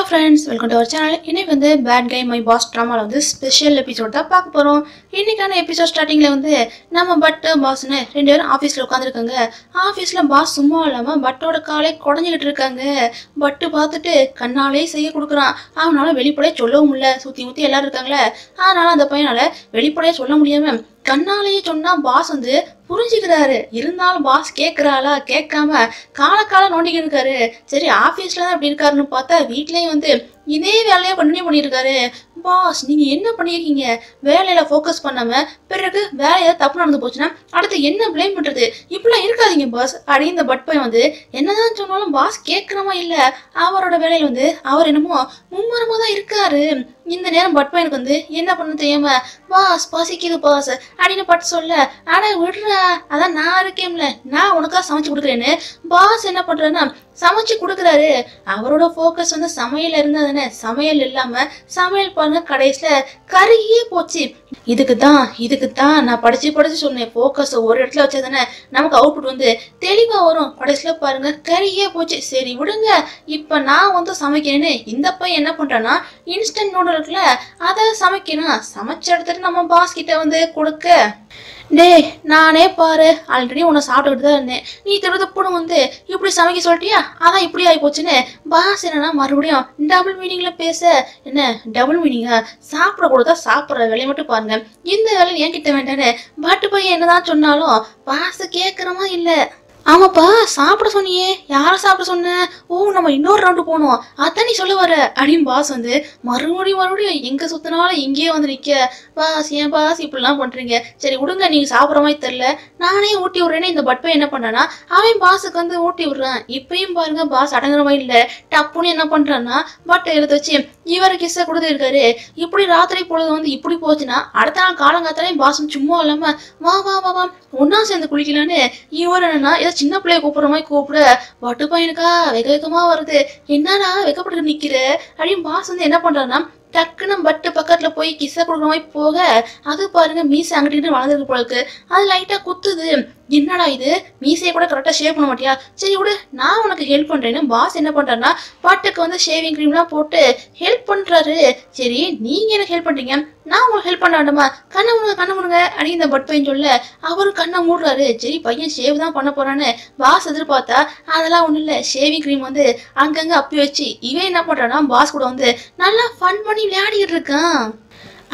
Hello friends, welcome to our channel. இன்னைக்கு வந்து Bad Guy My Boss drama வந்து special episode தான் பார்க்க போறோம். இன்னைக்கான எபிசோட் ஸ்டார்டிங்ல வந்து நம்ம பட் பாஸ்னு ரெண்டு பேரும் ஆபீஸ்ல உட்கார்ந்திருக்காங்க. ஆபீஸ்ல பாஸ் சும்மா இல்லாம பட்டோட காலை குடஞ்சிக்கிட்டு இருக்காங்க. பட்டு பார்த்துட்டு கண்ணாலே செய்ய கொடுக்குறான். அவனால வெளிப்படையா சொல்லவும் முடியல. சுத்தி முத்தி எல்லாரும் இருக்காங்களே. அதனால அந்த பையனால வெளிப்படையா சொல்ல முடியாம கண்ணாலேயே சொன்னா பாஸ் வந்து புரிஞ்சுக்கிறாரு. இருந்தாலும் பாஸ் கேட்குறாளா கேட்காம கால நோண்டிக்கிட்டு இருக்காரு. சரி ஆஃபீஸ்ல தான் அப்படி இருக்காருன்னு பார்த்தா வீட்லேயும் வந்து இதே வேலையை கண்டினியூ பண்ணியிருக்காரு. பாஸ் நீங்க என்ன பண்ணியிருக்கீங்க? வேலையில ஃபோக்கஸ் பண்ணாம பிறகு வேலையை தப்பு நடந்து போச்சுன்னா அடுத்து என்ன பிளேம் பண்றது? இப்படிலாம் இருக்காதீங்க பாஸ் அப்படின்னு இந்த பட் பையன் வந்து என்னதான் சொன்னாலும் பாஸ் கேட்கறமா இல்ல. அவரோட வேலையில வந்து அவர் என்னமோ மும்மரமா தான் இருக்காரு. இந்த நேரம் பட் பையனுக்கு வந்து என்ன பண்ண தெரியாம பாஸ் பசிக்குது பாஸ் அப்படின்னு பட்டு சொல்ல, அட விடுறா அதான் நான் இருக்கேன்ல நான் உனக்கா சமைச்சு கொடுக்குறேன்னு பாஸ் என்ன பண்றாருன்னா சமைச்சு கொடுக்குறாரு. அவரோட ஃபோக்கஸ் வந்து சமையல் இருந்தாதானே. சமையல் இல்லாம சமையல் பாருங்க கடைசியில கருகியே போச்சு. இதுக்கு தான் நான் படிச்சு சொன்னேன். ஃபோக்கஸ் ஒரு இடத்துல வச்சதானே நமக்கு அவுட்புட் வந்து தெளிவா வரும். கடைசியில பாருங்க கருகியே போச்சு. சரி விடுங்க இப்ப நான் வந்து சமைக்கிறேன்னு இந்த பையன் என்ன பண்றான்னா இன்ஸ்டன்ட் நூடுல் இருக்குல்ல அதை சமைக்கணும். சமைச்ச எடுத்துட்டு நம்ம பாஸ் கிட்ட வந்து கொடுக்க, டே நானே பாரு ஆல்ரெடி உன்னை சாப்பிட்டுக்கிட்டு தான் இருந்தேன். நீ திருத்தப்புன்னு வந்து இப்படி சமைக்க சொல்லிட்டியா அதான் இப்படி ஆகி போச்சுன்னு பாஸ் என்னன்னா மறுபடியும் டபுள் மீனிங்ல பேச. என்ன டபுள் மீனிங்கா? சாப்பிட கொடுத்தா சாப்பிட்ற வேலையை மட்டும் பாருங்க, இந்த வேலை என்கிட்ட வேண்டான்னு பட்டு பையன் என்னதான் சொன்னாலும் பாஸ் கேட்கறமா இல்லை. ஆமாப்பா சாப்பிட சொன்னியே, யாரை சாப்பிட சொன்ன? ஓ நம்ம இன்னொரு ரவுண்டு போனோம் அதான் நீ சொல்ல வர அப்படின்னு பாஸ் வந்து மறுபடியும் எங்க சுத்தினாலும் இங்கேயே வந்து நிக்க. பாஸ் ஏன் பாஸ் இப்படிலாம் பண்றீங்க? சரி விடுங்க நீங்க சாப்பிட்ற மாதிரி தெரியல நானே ஊட்டி விடுறேன்னு இந்த பட் பையன் என்ன பண்ணானா அவன் பாஸுக்கு வந்து ஊட்டி விடுறான். இப்பயும் பாருங்க பாஸ் அடங்குற மாதிரி இல்லை. டப்புன்னு என்ன பண்றான்னா பட்டை எடுத்து வச்சு இவரை கிஸ்ஸை கொடுத்துருக்காரு. இப்படி ராத்திரி பொழுது வந்து இப்படி போச்சுன்னா அடுத்த நாள் காலங்காத்தாலே பாஸ் சும்மா இல்லாம வா வா வா வா ஒன்னா சேர்ந்து குளிக்கலான்னு இவர் என்னன்னா சின்ன பிள்ளைய கூப்பிடுற மாதிரி கூப்பிட பட்டு பையனுக்கா வெகமா வருது. என்னடா வெக்கப்பட்டு நிக்கிற அப்படின்னு பாஸ் வந்து என்ன பண்றாருன்னா டக்குன்னு பட்டு பக்கத்துல போய் கிஸ்ஸை கொடுக்குற மாதிரி போக அது பாருங்க மீசை அங்கிட்டு வளர்ந்துருக்கு போல இருக்கு. அது லைட்டா குத்துது. என்னடா இது மீசையை கூட கரெக்டா ஷேவ் பண்ண மாட்டியா? சரி விடு நான் உனக்கு ஹெல்ப் பண்றேன்னு பாஸ் என்ன பண்றாருன்னா பட்டுக்கு வந்து ஷேவிங் கிரீம்லாம் போட்டு ஹெல்ப் பண்றாரு. சரி நீங்க எனக்கு ஹெல்ப் பண்றீங்க நான் உங்களுக்கு ஹெல்ப் பண்ண வேண்டாமா? கண்ணை முடுங்க அப்படின்னு இந்த பட் பையன் சொல்ல அவரும் கண்ணை மூடுறாரு. சரி பையன் ஷேவ் தான் பண்ண போறான்னு பாஸ் எதிர்பார்த்தா அதெல்லாம் ஒண்ணும் இல்லை. ஷேவிங் கிரீம் வந்து அங்கங்க அப்பி வச்சு இவன் என்ன பண்றான்னா பாஸ் கூட வந்து நல்லா ஃபன் பண்ணி விளையாடிக்கிட்டு இருக்கான்.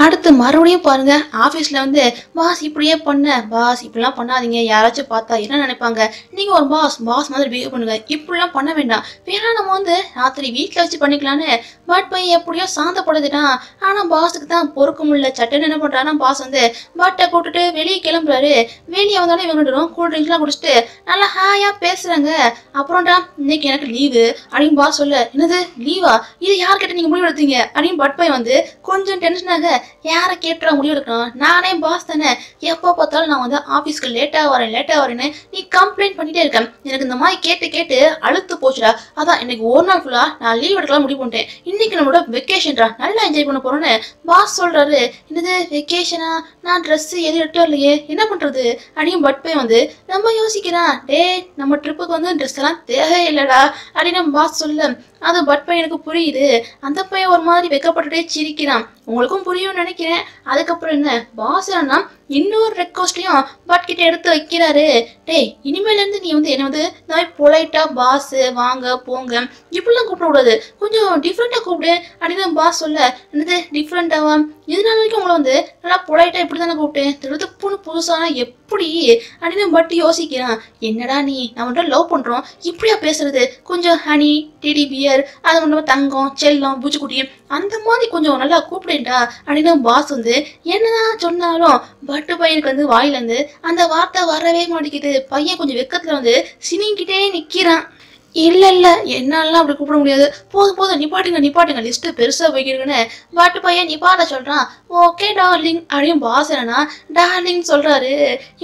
அடுத்து மறுபடியும் பாருங்க ஆஃபீஸில் வந்து பாஸ் இப்படியே பண்ண, பாஸ் இப்படிலாம் பண்ணாதீங்க யாராச்சும் பார்த்தா என்ன நினைப்பாங்க, நீங்கள் ஒரு பாஸ் மாதிரி பிஹேவ் பண்ணுங்க, இப்படிலாம் பண்ண வேண்டாம், வேணா நம்ம வந்து ராத்திரி வீட்டில் வச்சு பண்ணிக்கலான்னு பட் பையன் எப்படியோ சாந்தப்படுதுட்டான். ஆனால் பாஸுக்கு தான் பொறுக்க முடியல. சட்டுன்னு என்ன பண்ணுறான்னா பாஸ் வந்து பட்டை கூப்பிட்டுட்டு வெளியே கிளம்புறாரு. வெளியே வந்தாலும் இவங்க கூல் ட்ரிங்க்ஸ்லாம் குடிச்சிட்டு நல்லா ஹாயாக பேசுகிறாங்க. அப்புறம்டா இன்னைக்கு எனக்கு லீவு அப்படின்னு பாஸ் சொல்ல, என்னது லீவா? இது யார்கிட்ட நீங்கள் முடிவு எடுத்தீங்க அப்படின்னு பட் பையன் வந்து கொஞ்சம் டென்ஷனாக, யாரை கேட்டுறா முடிவு எடுக்கணும், நானே பாஸ் தானே, எப்போ பார்த்தாலும் நான் வந்து ஆஃபீஸ்க்கு லேட்டாக வரேன்னு நீ கம்ப்ளைண்ட் பண்ணிட்டே இருக்கேன். எனக்கு இந்த மாதிரி கேட்டு அழுத்து போச்சுடா. அதான் இன்னைக்கு ஒரு நாள் ஃபுல்லா நான் லீவ் எடுக்கலாம் முடிவு பண்ணிட்டேன். இன்னைக்கு நம்மளோட வெக்கேஷன்டா நல்லா என்ஜாய் பண்ண போறோன்னு பாஸ் சொல்றாரு. என்னது வெக்கேஷனா? நான் ட்ரெஸ் எதுவும் எடுத்தோ இல்லையே என்ன பண்றது அப்படின்னு பட் பையன் வந்து ரொம்ப யோசிக்கிறான். டே நம்ம ட்ரிப்புக்கு வந்து ட்ரெஸ் எல்லாம் தேவையில்லடா அப்படின்னு பாஸ் சொல்ல அது பட் பையனுக்கு புரியுது. அந்த பையன் ஒரு மாதிரி வெக்கப்பட்டுட்டே சிரிக்கிறான். உங்களுக்கும் புரியும்னு நினைக்கிறேன். அதுக்கப்புறம் என்ன பாஸ் என்னன்னா இன்னொரு ரெக்வஸ்ட்லையும் பட் கிட்ட எடுத்து வைக்கிறாரு. டேய் இனிமேல இருந்து நீ வந்து என்ன வந்து இந்த மாதிரி பொலைட்டா பாஸ் வாங்க போங்க இப்படிலாம் கூப்பிடக்கூடாது, கொஞ்சம் டிஃப்ரெண்டா கூப்பிடு அப்படின்னு பாஸ் சொல்ல, என்னது டிஃப்ரெண்டாவா? இதனால வரைக்கும் உங்களை வந்து நல்லா பொலைட்டா இப்படி தானே கூப்பிட்டேன், திருத்துப்புன்னு புதுசானா எப்படி அப்படின்னு பட் யோசிக்கிறான். என்னடா நீ நம்ம லவ் பண்றோம் இப்படியா பேசுறது? கொஞ்சம் ஹனி டெடி பியர் அது ஒன்று தங்கம் செல்லம் பூச்சிக்குட்டி அந்த மாதிரி கொஞ்சம் நல்லா கூப்பிடேன்டா அப்படின்னு பாஸ் வந்து என்னதான் சொன்னாலும் பட்டு பையனுக்கு வந்து வாயிலேருந்து அந்த வார்த்தை வரவே மாட்டேங்குது. பையன் கொஞ்சம் வெக்கத்துல வந்து சினிங்கிட்டே நிக்கிறான். இல்ல என்னாலாம் அப்படி கூப்பிட முடியாது, போதும் நிப்பாட்டுங்க லிஸ்ட் பெருசா போய்க்கிருக்குன்னு பட்டு பையன் நிப்பாட்ட சொல்றான். ஓகே டார்லிங் அப்படின்னு பாஸ் என்னன்னா டார்லிங் சொல்றாரு.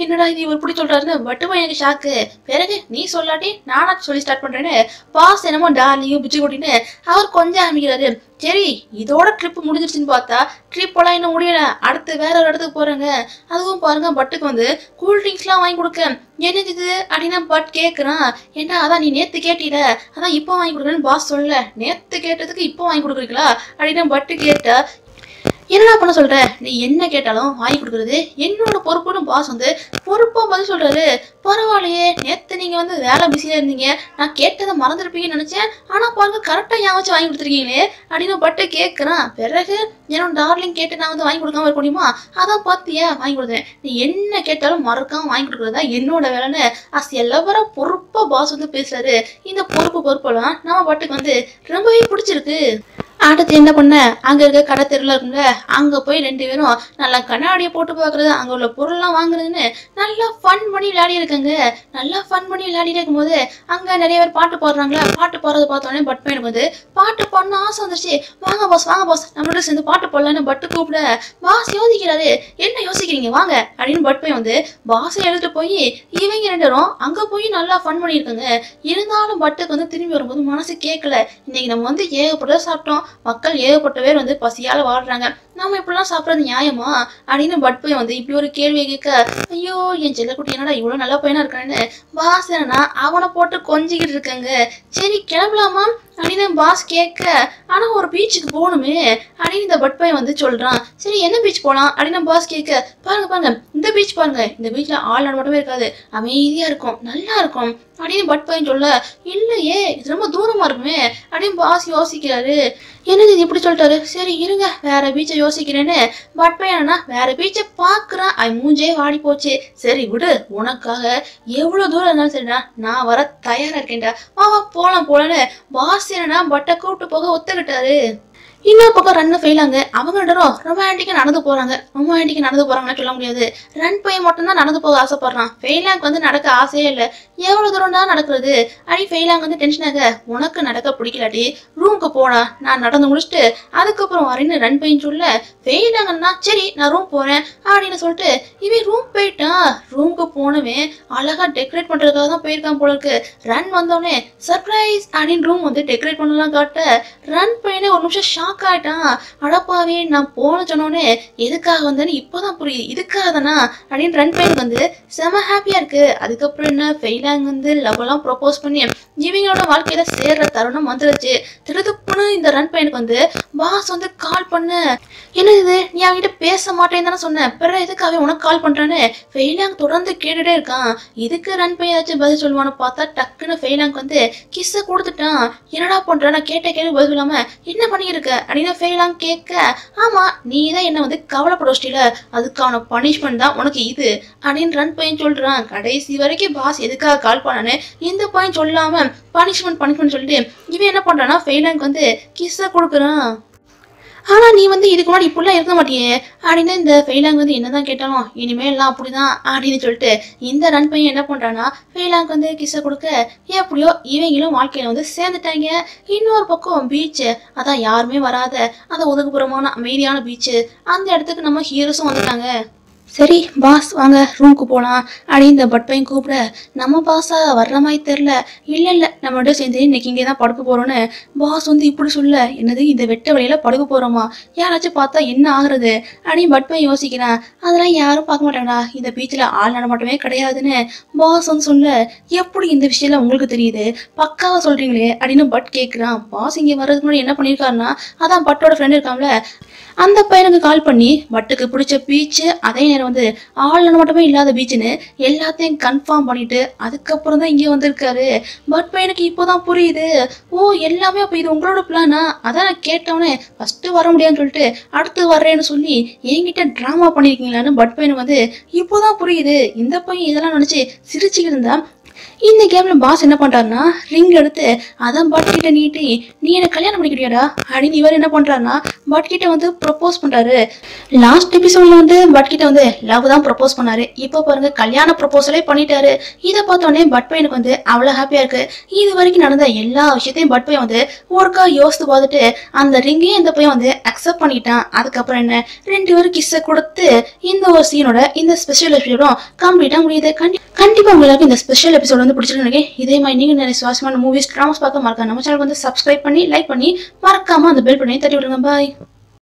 என்னடா இது இவர் இப்படி சொல்றாருன்னு பட்டு பையனுக்கு ஷாக்கு. பிறகு நீ சொல்லாட்டி நானா சொல்லி ஸ்டார்ட் பண்றேன்னு பாஸ் என்னமோ டார்லிங் பிச்சு கொட்டின்னு அவர் கொஞ்சம் ஆரம்பிக்கிறாரு. சரி இதோட ட்ரிப் முடிஞ்சிருச்சுன்னு பார்த்தா ட்ரிப்பெல்லாம் இன்னும் முடியல, அடுத்து வேற ஒரு இடத்துக்கு போறாங்க. அதுவும் பாருங்க பட்டுக்கு வந்து கூல்ட்ரிங்க்ஸ்லாம் வாங்கி கொடுக்க. என்னது இது அப்படின்னா பட் கேட்குறான். ஏன்னா அதான் நீ நேற்று கேட்டீல, அதான் இப்போ வாங்கி கொடுக்குறேன்னு பாஸ் சொல்லல, நேற்று கேட்டதுக்கு இப்போ வாங்கி கொடுக்குறீங்களா அப்படின்னா பட்டு கேட்டா, என்னடா பண்ண சொல்ற, நீ என்ன கேட்டாலும் வாங்கி கொடுக்குறது என்னோட பொறுப்புன்னு பாஸ் வந்து பொறுப்பா பதில் சொல்றாரு. பரவாயில்லையே, நேற்று நீங்க வந்து வேலை பிஸியா இருந்தீங்க, நான் கேட்டதை மறந்துருப்பீங்கன்னு நினைச்சேன், ஆனா பாருங்க கரெக்டா ஞாபகம் வச்சு வாங்கி கொடுத்துருக்கீங்களே அப்படின்னு பட்டு கேட்கறான். பிறகு என்னோட டார்லிங் கேட்டு நான் வந்து வாங்கி கொடுக்காம இருக்க முடியுமா, அதான் பாத்தியா வாங்கி கொடுத்தேன், நீ என்ன கேட்டாலும் மறக்காம வாங்கி கொடுக்குறதா என்னோட வேலைன்னு எல்லாரும் பொறுப்பா பாஸ் வந்து பேசுறாரு. இந்த பொறுப்பெல்லாம் நம்ம பட்டுக்கு வந்து ரொம்பவே பிடிச்சிருக்கு. அடுத்து என்ன பண்ண, அங்க இருக்க கடை தெருல இருக்குங்க, அங்க போய் 2 பேரும் நல்லா கண்ணாடியை போட்டு பாக்குறது, அங்க உள்ள பொருள்லாம் வாங்குறதுன்னு நல்லா ஃபன் பண்ணி விளையாடி இருக்காங்க. நல்லா ஃபன் பண்ணி விளையாடிட்டு இருக்கும்போது அங்க நிறைய பேர் பாட்டு பாடுறாங்களா. பாட்டு பாடுறத பார்த்தோன்னே பட் பையனுக்கு வந்து பாட்டு பாடணும் ஆசை வந்துருச்சு. வாங்க பாஸ் நம்மளோட சேர்ந்து பாட்டு பாடலான்னு பட்டு கூப்பிட பாஸ் யோசிக்கிறாரு. என்ன யோசிக்கிறீங்க வாங்க அப்படின்னு பட் பையன் வந்து பாஸை எடுத்துட்டு போய் இவங்க 2 பேரும் அங்க போய் நல்லா ஃபன் பண்ணியிருக்காங்க. இருந்தாலும் பட்டுக்கு வந்து திரும்பி வரும்போது மனசு கேட்கல. இன்னைக்கு நம்ம வந்து ஏகப்பட்டதை சாப்பிட்டோம், மக்கள் ஏகப்பட்ட பேர் வந்து பசியால வாழ்றாங்க, நாம இப்படிலாம் சாப்பிட்றது நியாயமா அப்படின்னு பட் பையன் வந்து இப்படி ஒரு கேள்வியை கேட்க, ஐயோ என் செல்லக்குட்டி என்னடா இவ்வளவு நல்ல பையனா இருக்கான்னு பாஸ் என்னன்னா அவனை போட்டு கொஞ்சிக்கிட்டு இருக்காங்க. சரி கிளம்பலாமா அப்படின்னு பாஸ் கேட்க, ஆனா ஒரு பீச்சுக்கு போகணுமே அப்படின்னு இந்த பட் பையன் வந்து சொல்றான். சரி என்ன பீச் போலாம் அப்படின்னு பாஸ் கேட்க, பாருங்க இந்த பீச் பாருங்க, இந்த பீச்ல ஆள் மட்டுமே இருக்காது, அமைதியா இருக்கும், நல்லா இருக்கும் அப்படின்னு பட் பையன் சொல்ல, இல்லையே இது ரொம்ப தூரமா இருக்குமே அப்படின்னு பாஸ் யோசிக்கிறாரு. என்னது இது இப்படி சொல்லிட்டாரு, சரி இருங்க வேற பீச்சை யோசிக்கிறேன்னு பட் பையனா வேற பீச்சை பாக்குறான். மூஞ்சே வாடி போச்சு. சரி விடு, உனக்காக எவ்வளவு தூரம் இருந்தாலும் சரிடா, நான் வர தயாரா இருக்கேன்டா, வா போலான்னு பாஸ் என்னன்னா பட்டை கூப்பிட்டு போக ஒத்துக்கிட்டாரு. இன்னொரு பக்கம் ரன் ஃபெயிலாங்க. அவங்க 2 பேரும் ரொமான்டிக்கா நடந்து போறாங்கன்னு சொல்ல முடியாது. ரன் பையன் மட்டும்தான் நடந்து போக ஆசைப்படுறான். ஃபெயிலாங்க வந்து நடக்க ஆசையே இல்லை. எவ்வளவு தூரம் தான் நடக்கிறது அடி. ஃபெயிலாங்க வந்து டென்ஷன் ஆக, உனக்கு நடக்க பிடிக்கலாடி ரூமுக்கு போனா, நான் நடந்து முடிச்சுட்டு அதுக்கப்புறம் வரேன்னு ரன் பையன் சொல்ல, ஃபெயிலாங்கன்னா சரி நான் ரூம் போறேன் அப்படின்னு சொல்லிட்டு இவன் ரூம் போயிட்டான். ரூமுக்கு போனவன் அழகா டெக்கரேட் பண்றதுக்காக தான் போயிருக்கான் போல இருக்கு. ரன் வந்தோடனே சர்ப்ரைஸ் அப்படின்னு ரூம் வந்து டெக்கரேட் பண்ணலாம் காட்ட ரன் பையனே ஒரு நிமிஷம் ஷாக் ஆயிட்டான். அடப்பாவே நான் போன சொன்னோன்னே எதுக்காக வந்தேன்னு இப்போதான் புரியுது, இதுக்காக தானா அப்படின்னு ரன் பையனுக்கு வந்து செம ஹாப்பியா இருக்கு. அதுக்கப்புறம் என்ன, ஃபெயிலாங் வந்து லவ் எல்லாம் ப்ரொபோஸ் பண்ணி இவங்களோட வாழ்க்கையில சேர்ற தருணம் வந்துருச்சு. திருதுப்புன்னு இந்த ரன் பையனுக்கு வந்து பாஸ் வந்து கால் பண்ண, என்னது நீ அவன்கிட்ட பேச மாட்டேன்னு தானே சொன்ன, பிறகு எதுக்காக உனக்கு கால் பண்றான்னு ஃபெயிலாங் தொடர்ந்து கேட்டுட்டே இருக்கான். இதுக்கு ரன் பையன் ஏதாச்சும் பதில் சொல்லுவான்னு பார்த்தா டக்குன்னு ஃபெயிலாங் வந்து கிஸ்ஸை கொடுத்துட்டான். என்னடா பண்ற, நான் கேட்ட கேள்வி பதில் சொல்லாம என்ன பண்ணியிருக்க அப்படின்னு ஃபெயிலாங் கேட்க, ஆமா நீ தான் என்ன வந்து கவலைப்பட வச்சிட்டீல, அதுக்கான பனிஷ்மெண்ட் தான் உனக்கு இது அப்படின்னு ரன் பையன் சொல்றான். கடைசி வரைக்கும் பாஸ் எதுக்காக கால் பண்ணான்னு இந்த பையன் சொல்லாம பனிஷ்மெண்ட் சொல்லிட்டு இவன் என்ன பண்றான்னா ஃபெயிலாங் வந்து கிஸ்ஸை கொடுக்குறான். ஆனா நீ வந்து இதுக்கு முன்னாடி இப்படிலாம் இருக்க மாட்டியே அப்படின்னு இந்த ஃபெயிலாங் வந்து என்னதான் கேட்டாலும் இனிமேல் எல்லாம் அப்படிதான் அப்படின்னு சொல்லிட்டு இந்த ரன் பையன் என்ன பண்றான்னா ஃபெயிலாங் வந்து கிஸ்ஸை கொடுக்க, எப்படியோ இவங்களும் வாழ்க்கையில வந்து சேர்ந்துட்டாங்க. இன்னொரு பக்கம் பீச்சு, அதான் யாருமே வராத அந்த ஒதுக்குப்புறமான அமைதியான பீச்சு, அந்த இடத்துக்கு நம்ம ஹீரோஸும் வந்துட்டாங்க. சரி பாஸ் வாங்க ரூமுக்கு போகலாம் அப்படின்னு இந்த பட் பையன் கூப்பிட, நம்ம பாஸா வர்ற மாதிரி தெரில, இல்லை நம்மளோட சேர்ந்து இன்னைக்கு இங்கே தான் படுக்க போகிறோன்னு பாஸ் வந்து இப்படி சொல்ல, என்னது இந்த வெட்ட வழியில் படுக்க போகிறோமா, யாராச்சும் பார்த்தா என்ன ஆகுறது அப்படின்னு பட் பையன் யோசிக்கிறான். அதெல்லாம் யாரும் பார்க்க மாட்டாங்கடா, இந்த பீச்சில் ஆள் நடமாட்டமே கிடையாதுன்னு பாஸ் வந்து சொல்ல, எப்படி இந்த விஷயம்லாம் உங்களுக்கு தெரியுது, பக்காவாக சொல்கிறீங்களே அப்படின்னு பட் கேட்குறான். பாஸ் இங்கே வர்றதுக்கு முன்னாடி என்ன பண்ணியிருக்காருன்னா, அதான் பட்டோட ஃப்ரெண்ட் இருக்காங்களே அந்த பையனுக்கு கால் பண்ணி பட்டுக்கு பிடிச்ச பீச்சு, அதே நேரம் வந்து ஆள் மட்டுமே இல்லாத பீச்சுன்னு எல்லாத்தையும் கன்ஃபார்ம் பண்ணிட்டு அதுக்கப்புறம் தான் இங்கே வந்திருக்காரு. பட் பையனுக்கு இப்போதான் புரியுது, ஓ எல்லாமே அப்போ இது உங்களோட பிளானா, அதான் நான் கேட்டவனே ஃபர்ஸ்ட் வர முடியாதுன்னு சொல்லிட்டு அடுத்து வர்றேன்னு சொல்லி என்கிட்ட ட்ராமா பண்ணியிருக்கீங்களான்னு பட் பையனுக்கு வந்து இப்போதான் புரியுது. இந்த பையன் இதெல்லாம் நினச்சி சிரிச்சுக்கிட்டு இருந்தா இந்த கேம்ல பாஸ் என்ன பண்றாருன்னா ரிங் எடுத்து அதான் பட் கிட்ட நீட்டி, நீ என்ன கல்யாணம் பண்ணிக்கிறியாடா அப்படின்னு இவர் என்ன பண்றாருன்னா பட் கிட்ட வந்து ப்ரொபோஸ் பண்றாரு. லாஸ்ட் எபிசோட்ல வந்து பட் கிட்ட வந்து லவ் தான் ப்ரொபோஸ் பண்ணாரு. இப்போ பாருங்க கல்யாண ப்ரொபோசலே பண்ணிட்டாரு. இதை பார்த்தோன்னே பட் பையனுக்கு வந்து அவ்வளவு ஹாப்பியா இருக்கு. இது வரைக்கும் நடந்த எல்லா விஷயத்தையும் பட் பையன் வந்து ஒருக்கா யோசித்து பார்த்துட்டு அந்த ரிங்கையும் இந்த பையன் வந்து அக்செப்ட் பண்ணிட்டான். அதுக்கப்புறம் என்ன 2 பேரும் கிஸ்ஸை கொடுத்து இந்த ஒரு சீனோட இந்த ஸ்பெஷல் எபிசோடும் கம்ப்ளீட்டா முடியுது. கண்டிப்பா உங்களுக்கு இந்த ஸ்பெஷல் எபிசோட் வந்து பிடிச்சிருக்கு நினைக்கிறேன். இதே மாதிரி நீங்க நிறைய சுவாரஸ்யமான மூவிஸ் ட்ராமாஸ் பார்க்க மறக்காம நம்ம சேனல் வந்து சப்ஸ்கிரைப் பண்ணி லைக் பண்ணி மறக்காம அந்த பெல் பண்ணி தட்டி விடுங்க. பாய்.